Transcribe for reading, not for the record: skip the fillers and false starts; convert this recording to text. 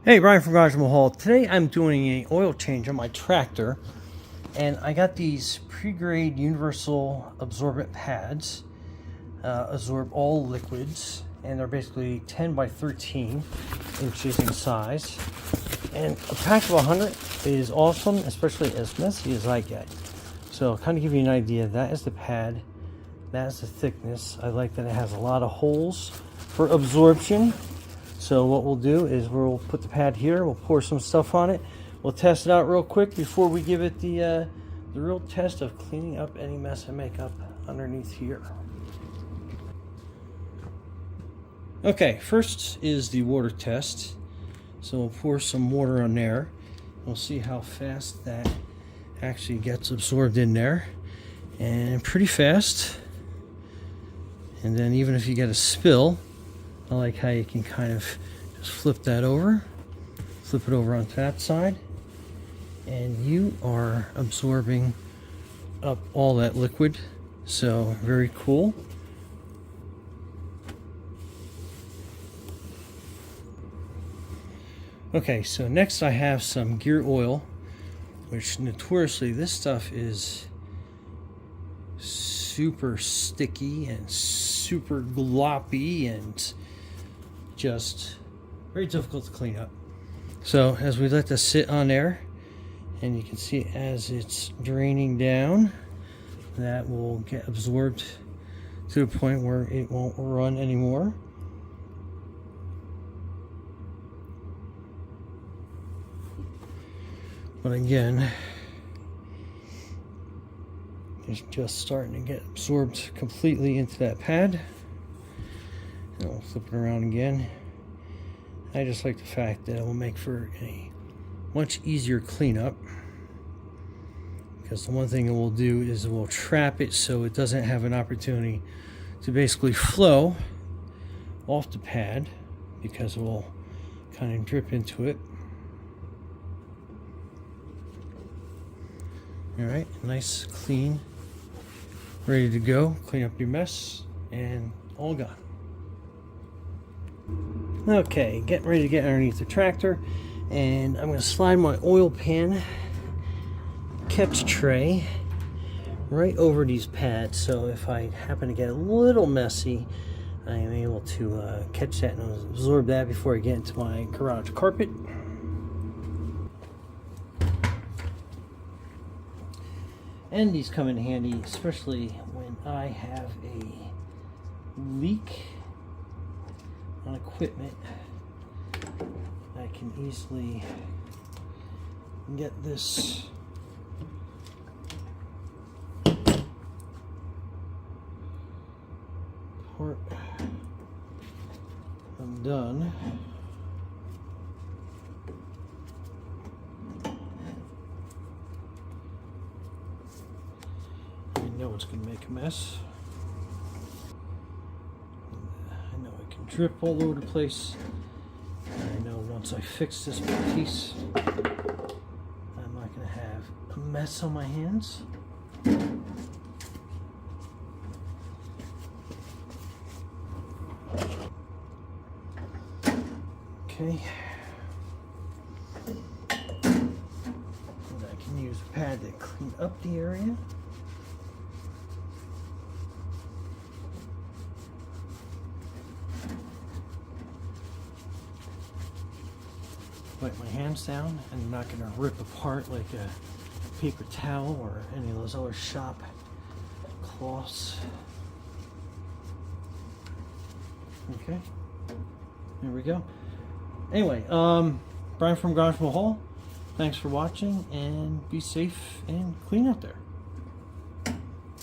Hey, Brian from Garage Mahal. Today I'm doing an oil change on my tractor, and I got these pre-grade universal absorbent pads, absorb all liquids, and they're basically 10 by 13 inches in size. And a pack of 100 is awesome, especially as messy as I get. So kind of give you an idea, that is the pad, that is the thickness. I like that it has a lot of holes for absorption. So what we'll do is we'll put the pad here, we'll pour some stuff on it, we'll test it out real quick before we give it the real test of cleaning up any mess I make up underneath here. Okay, first is the water test. So we'll pour some water on there. We'll see how fast that actually gets absorbed in there. And pretty fast. And then even if you get a spill, I like how you can kind of just flip that over, flip it over onto that side, and you are absorbing up all that liquid. So very cool. Okay, so next I have some gear oil, which notoriously this stuff is super sticky and super gloppy and just very difficult to clean up. So as we let this sit on there, and you can see as it's draining down, that will get absorbed to the point where it won't run anymore. But again, it's just starting to get absorbed completely into that pad. And we'll flip it around again. I just like the fact that it will make for a much easier cleanup, because the one thing it will do is it will trap it so it doesn't have an opportunity to basically flow off the pad, because it will kind of drip into it. Alright, nice, clean, ready to go. Clean up your mess, and all gone. Okay, getting ready to get underneath the tractor, and I'm going to slide my oil pan catch tray right over these pads, so if I happen to get a little messy, I am able to catch that and absorb that before I get into my garage carpet. And these come in handy, especially when I have a leak on equipment. I can easily get this part undone. I know it's going to make a mess. I know it can drip all over the place. I know once I fix this piece, I'm not going to have a mess on my hands. Okay. And I can use a pad to clean up the area. Wipe my hands down, and I'm not going to rip apart like a paper towel or any of those other shop cloths. Okay, there we go. Anyway, Brian from Garage Mahal, thanks for watching, and be safe and clean out there.